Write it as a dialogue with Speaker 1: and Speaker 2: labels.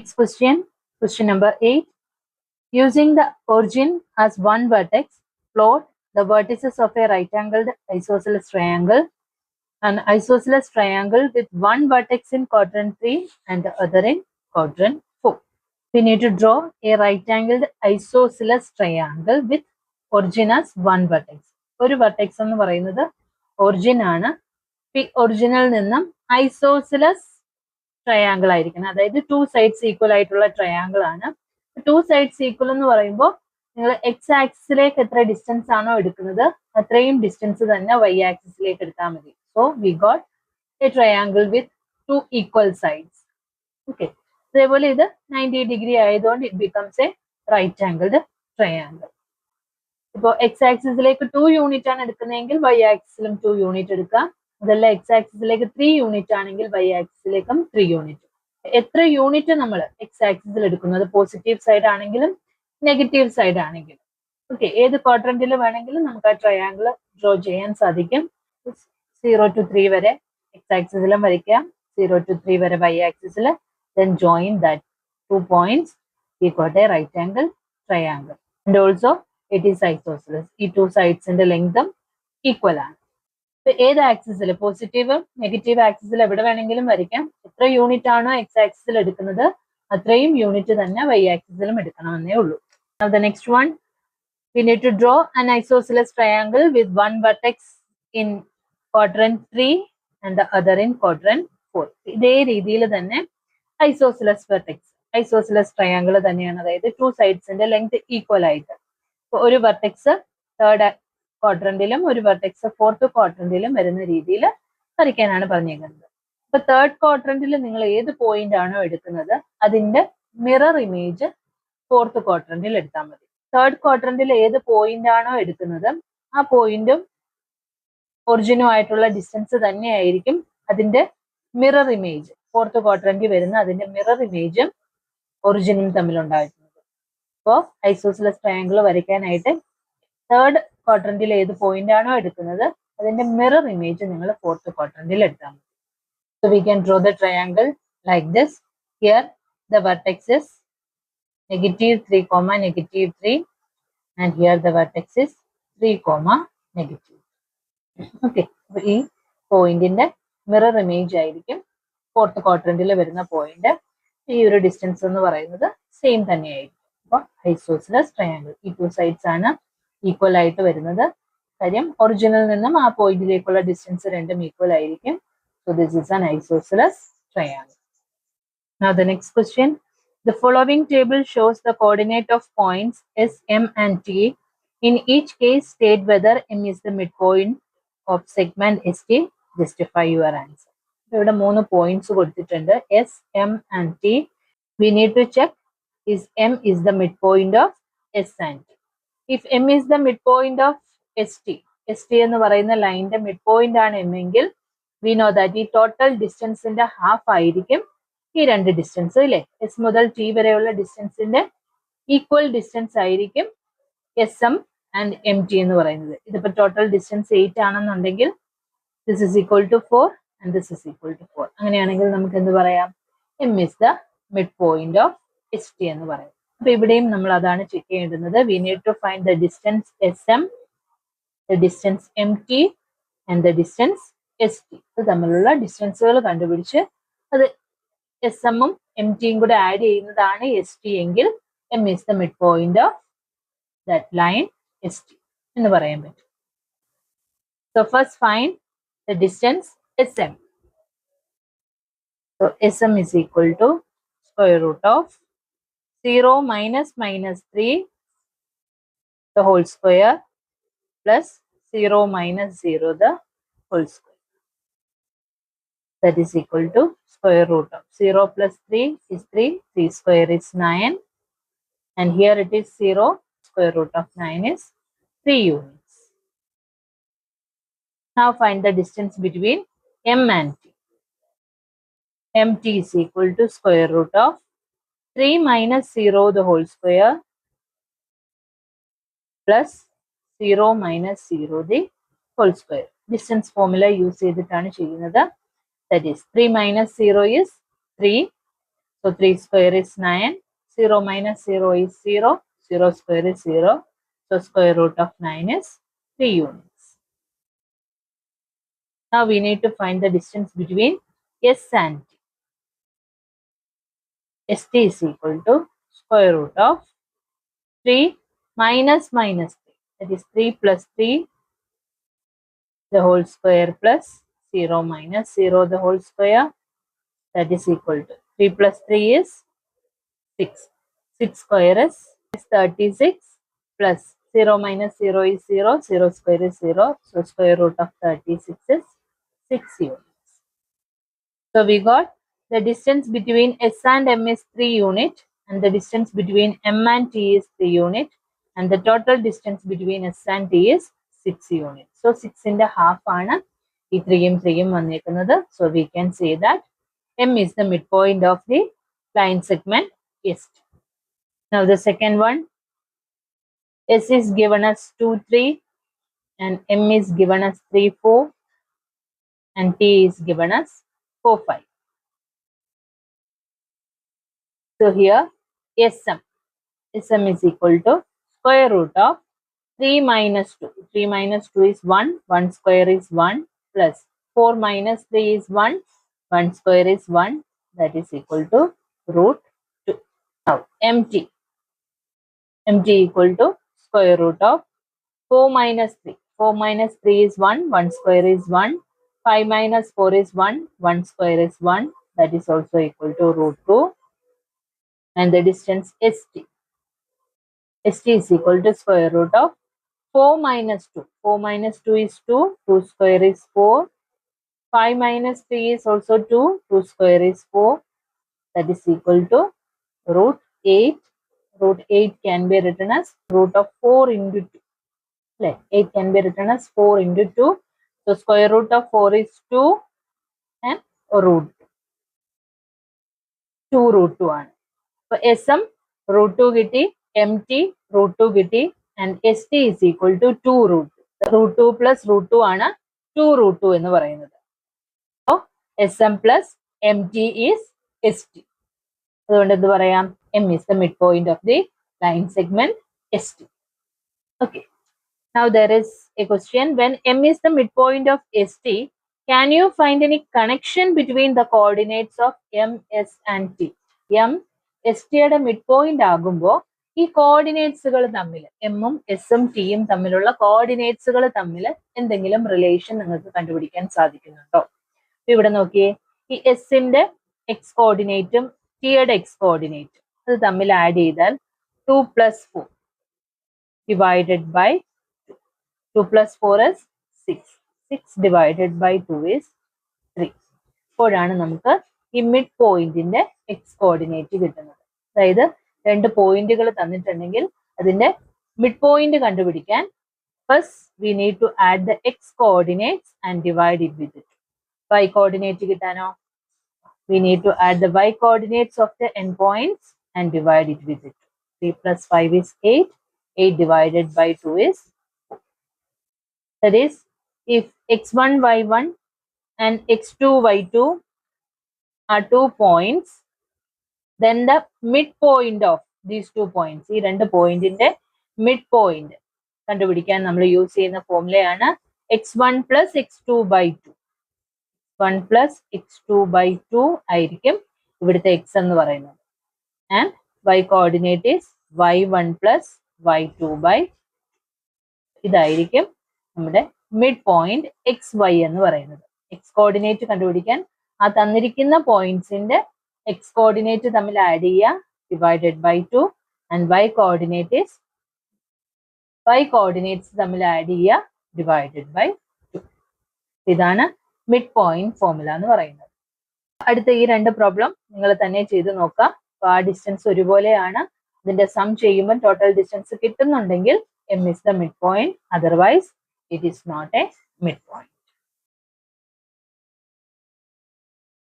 Speaker 1: next question number 8. Using the origin as one vertex, plot the vertices of a right-angled isosceles triangle. An isosceles triangle with one vertex in quadrant 3 and the other in quadrant 4. We need to draw a right-angled isosceles triangle with origin as one vertex. ഒരു vertex എന്ന് പറയുന്നത് origin ആണ്. ഒറിജിനിൽ നിന്നും isosceles triangle ആയിരിക്കണം. അതായത് 2 sides equal ആയിട്ടുള്ള triangle ആണ്. 2 sides ഈക്വൽ എന്ന് പറയുമ്പോൾ നിങ്ങൾ എക്സ് ആക്സിസിലേക്ക് എത്ര ഡിസ്റ്റൻസ് ആണോ എടുക്കുന്നത് അത്രയും ഡിസ്റ്റൻസ് തന്നെ വൈ ആക്സിസിലേക്ക് എടുത്താൽ മതി. So we got a triangle വിത്ത് 2 equal sides. ഓക്കെ, അതേപോലെ ഇത് 90 ഡിഗ്രി ആയതുകൊണ്ട് it becomes a right angled triangle. ഇപ്പോൾ എക്സ് ആക്സിസിലേക്ക് 2 യൂണിറ്റ് ആണ് എടുക്കുന്നതെങ്കിൽ വൈ ആക്സിസിലും 2 യൂണിറ്റ് എടുക്കാം. അതല്ല എക്സ് ആക്സിസിലേക്ക് 3 യൂണിറ്റ് ആണെങ്കിൽ വൈ ആക്സിസിലേക്കും 3 യൂണിറ്റ്. എത്ര യൂണിറ്റ് നമ്മൾ എക്സ് ആക്സിസിൽ എടുക്കുന്നത് പോസിറ്റീവ് സൈഡ് ആണെങ്കിലും നെഗറ്റീവ് സൈഡ് ആണെങ്കിലും ഓക്കെ, ഏത് ക്വാഡ്രന്റിൽ വേണമെങ്കിലും നമുക്ക് ആ ട്രയാങ്കിൾ ഡ്രോ ചെയ്യാൻ സാധിക്കും. 0 to 3 വരെ എക്സ് ആക്സിസിലും വരയ്ക്കാം, 0 to 3 വരെ വൈ ആക്സിസിൽ. Then join that 2 points, we got a right angle triangle. And also it is isosceles. ഈ 2 sides ലെങ്തും ഈക്വൽ ആണ്. ഏത് ആക്സിസിൽ പോസിറ്റീവ് നെഗറ്റീവ് ആക്സിസിൽ എവിടെ വേണമെങ്കിലും വരയ്ക്കാം. എത്ര യൂണിറ്റ് ആണോ എക്സ് ആക്സിസിൽ എടുക്കുന്നത് അത്രയും യൂണിറ്റ് തന്നെ വൈ ആക്സിസിലും എടുക്കണമെന്നേ ഉള്ളൂ. Now the next one, we need to draw an isosceles triangle with one vertex in quadrant 3 and the other in quadrant 4. ഇതേ രീതിയിൽ തന്നെ ഐസോസിലസ് വെർട്ടെക്സ് ഐസോസിലസ് ട്രയാങ്കിൾ തന്നെയാണ്. അതായത് 2 സൈഡ്സിന്റെ ലെങ്ത് ഈക്വൽ ആയിട്ട് ഒരു വെർട്ടെക്സ് തേർഡ് ക്വാഡ്രന്റിലും ഒരു വെർട്ടെക്സ് ഫോർത്ത് ക്വാഡ്രന്റിലും വരുന്ന രീതിയിൽ വരയ്ക്കാനാണ് പറഞ്ഞിരിക്കുന്നത്. ഇപ്പൊ തേർഡ് ക്വാഡ്രന്റിൽ നിങ്ങൾ ഏത് പോയിന്റ് ആണോ എടുക്കുന്നത് അതിന്റെ മിറർ ഇമേജ് ഫോർത്ത് ക്വാഡ്രന്റിൽ എടുത്താൽ മതി. തേർഡ് ക്വാഡ്രന്റിൽ ഏത് പോയിന്റ് ആണോ എടുക്കുന്നത് ആ പോയിന്റും ഒറിജിനും ആയിട്ടുള്ള ഡിസ്റ്റൻസ് തന്നെയായിരിക്കും അതിന്റെ മിറർ ഇമേജ്. ഫോർത്ത് ക്വാഡ്രന്റിൽ വരുന്ന അതിന്റെ മിറർ ഇമേജും ഒറിജിനും തമ്മിലുണ്ടായിരുന്നത്. അപ്പോൾ ഐസോസിലസ് ട്രയാങ്കിൾ വരയ്ക്കാനായിട്ട് തേർഡ് ക്വാഡ്രന്റിൽ ഏത് പോയിന്റ് ആണോ എടുക്കുന്നത് അതിന്റെ മിറർ ഇമേജ് നിങ്ങൾ ഫോർത്ത് ക്വാഡ്രന്റിൽ എടുത്താൽ മതി. So we can draw the triangle like this. Here the vertex is -3, -3 and here the vertex is 3, -. Okay, അപ്പൊ ഈ പോയിന്റിന്റെ മിറർ ഇമേജ് ആയിരിക്കും ഫോർത്ത് ക്വാഡ്രന്റിൽ വരുന്ന പോയിന്റ്. ഈ ഒരു ഡിസ്റ്റൻസ് എന്ന് പറയുന്നത് സെയിം തന്നെയായിരിക്കും. അപ്പൊ ഐസോസിലസ് ട്രയാങ്കിൾ ഈ 2 സൈഡ്സ് ആണ് ഈക്വൽ ആയിട്ട് വരുന്നത്. കാര്യം ഒറിജിനിൽ നിന്നും ആ പോയിന്റിലേക്കുള്ള ഡിസ്റ്റൻസ് രണ്ടും ഈക്വൽ ആയിരിക്കും. So this is an isosceles triangle. Now the next question. The following table shows the coordinate of points S, M and T. In each case, state whether M is the midpoint of segment ST. Justify your answer. ഇവിടെ 3 points കൊടുത്തിട്ടുണ്ട്, S, M and T. We need to check is M is the midpoint of S and T. If M is the midpoint of ST, ST എന്ന് പറയുന്ന ലൈനിന്റെ midpoint ആണ് M എങ്കിൽ we know that ഈ total ഡിസ്റ്റൻസിന്റെ half ആയിരിക്കും ഈ രണ്ട് ഡിസ്റ്റൻസ് ഇല്ലേ. എസ് മുതൽ ടി വരെയുള്ള ഡിസ്റ്റൻസിന്റെ ഈക്വൽ ഡിസ്റ്റൻസ് ആയിരിക്കും S M and M T എന്ന് പറയുന്നത്. ഇതിപ്പോ ടോട്ടൽ ഡിസ്റ്റൻസ് 8 ആണെന്നുണ്ടെങ്കിൽ this is equal to 4 and this is equal to 4. അങ്ങനെയാണെങ്കിൽ നമുക്ക് എന്ത് പറയാം, M is the mid point of S T എന്ന് പറയാം. അപ്പൊ ഇവിടെയും നമ്മൾ അതാണ് ചെക്ക് ചെയ്യേണ്ടുന്നത്. We need to find the distance S M, the distance M T and the distance S T. ഇത് തമ്മിലുള്ള ഡിസ്റ്റൻസുകൾ കണ്ടുപിടിച്ച് അത് എസ് എമ്മും എം ടിയും കൂടെ ആഡ് ചെയ്യുന്നതാണ് എസ് ടി എങ്കിൽ M is the mid point of that line S T എന്ന് പറയാൻ പറ്റും. So first find the distance S M. So S M is equal to square root of 0 - -3 the whole square plus 0 - 0 the whole square. That is equal to square root of 0 plus 3 is 3, 3 square is 9 and here it is 0, square root of 9 is 3 units. Now find the distance between M and T. MT is equal to square root of 3 - 0 the whole square plus 0 - 0 the whole square. Distance formula use ചെയ്തിട്ടാണ് ചെയ്യുന്നത്. That is 3 - 0 is 3, So 3 square is 9. 0 minus 0 is 0. 0 square is 0. So square root of 9 is 3 units. Now we need to find the distance between S and T. St is equal to square root of 3 minus minus 3. That is 3 plus 3 the whole square plus 0 minus 0 the whole square. That is equal to 3 plus 3 is 6. 6 square is 36 plus 0 minus 0 is 0. 0 square is 0. So square root of 36 is 6 units. So we got the distance between S and M is 3 unit and the distance between M and T is 3 unit and the total distance between S and T is 6 units. So 6 in the half ആണ് ഈ 3 3 വന്നിരിക്കുന്നത്. So we can say that M is the midpoint of the line segment S. Now the second one, S is given as 2 3 and M is given as 3 4 and T is given as 4 5. So here SM is equal to square root of 3 minus 2. 3 minus 2 is 1. 1 square is 1 plus 4 minus 3 is 1. 1 square is 1. That is equal to root 2. Now MT equal to square root of 4 minus 3. 4 minus 3 is 1. 1 square is 1. 5 minus 4 is 1. 1 square is 1. That is also equal to root 2. And the distance ST is equal to square root of 4 minus 2. 4 minus 2 is 2. 2 square is 4. 5 minus 3 is also 2. 2 square is 4. That is equal to root 8. Root 8 can be written as root of 4 into 2. 8 can be written as 4 into 2. So square root of 4 is 2 and root 2 root 2 ആണ്. So SM root 2 കിട്ടി, MT root 2 കിട്ടി and ST is equal to 2 root 2. Root 2 plus root 2 ആണ് 2 root 2 എന്ന് പറയുന്നത്. So SM plus MT is ST. അതുകൊണ്ട് എന്ത് പറയാം? M is the midpoint of the line segment ST. Okay. Now there is a question, when M is the midpoint of ST, can you find any connection between the coordinates of M, S and T? M, ST യുടെ midpoint ആകുമ്പോൾ ഈ കോർഡിനേറ്റ്സുകൾ തമ്മിൽ എമ്മും എസും ടിയും തമ്മിലുള്ള കോർഡിനേറ്റ്സുകൾ തമ്മിൽ എന്തെങ്കിലും റിലേഷൻ നിങ്ങൾക്ക് കണ്ടുപിടിക്കാൻ സാധിക്കുന്നുണ്ടോ? ഇവിടെ നോക്കിയേ, ഈ എസിന്റെ എക്സ് കോർഡിനേറ്റും ടിയുടെ എക്സ് കോർഡിനേറ്റും അത് തമ്മിൽ ആഡ് ചെയ്താൽ 2 plus 4 divided by 2 plus 4 is 6. 6 divided by 2 is 3. അപ്പോഴാണ് നമുക്ക് ഈ മിഡ് പോയിന്റിന്റെ എക്സ് കോർഡിനേറ്റ് കിട്ടുന്നത്. അതായത് രണ്ട് പോയിന്റുകൾ തന്നിട്ടുണ്ടെങ്കിൽ അതിന്റെ മിഡ് പോയിന്റ് കണ്ടുപിടിക്കാൻ first we need to add the x coordinates and divide it with it. Y coordinate കിട്ടാനോ we need to add the y coordinates of the end points and divide it with it. 3 plus 5 is 8. 8 divided by 2 is 4. That is, if x1, y1 and x2, y2 are 2 points, then the midpoint of these 2 points, ഈ രണ്ട് പോയിന്റിന്റെ mid point കണ്ടുപിടിക്കാൻ നമ്മൾ use ചെയ്യുന്ന ഫോർമുലയാണ് x1 plus x2 by 2. 1 plus x2 by 2 ആയിരിക്കും ഇവിടുത്തെ x എന്ന് പറയുന്നത്. And y coordinate is y1 plus y2 by, ഇതായിരിക്കും നമ്മുടെ മിഡ് പോയിന്റ് എക്സ് വൈ എന്ന് പറയുന്നത്. എക്സ് കോർഡിനേറ്റ് കണ്ടുപിടിക്കാൻ ആ തന്നിരിക്കുന്ന പോയിന്റ്സിന്റെ എക്സ് കോർഡിനേറ്റ് തമ്മിൽ ആഡ് ചെയ്യുക, divided by 2 and y coordinates തമ്മിൽ ആഡ് ചെയ്യുക, ഡിവൈഡഡ് ബൈ 2. ഇതാണ് മിഡ് പോയിന്റ് ഫോർമുല എന്ന് പറയുന്നത്. അടുത്ത ഈ രണ്ട് പ്രോബ്ലം നിങ്ങൾ തന്നെ ചെയ്ത് നോക്കാം. അപ്പൊ ആ ഡിസ്റ്റൻസ് ഒരുപോലെയാണ്. ഇതിന്റെ സം ചെയ്യുമ്പോൾ ടോട്ടൽ ഡിസ്റ്റൻസ് കിട്ടുന്നുണ്ടെങ്കിൽ M is the midpoint, otherwise it is not a midpoint.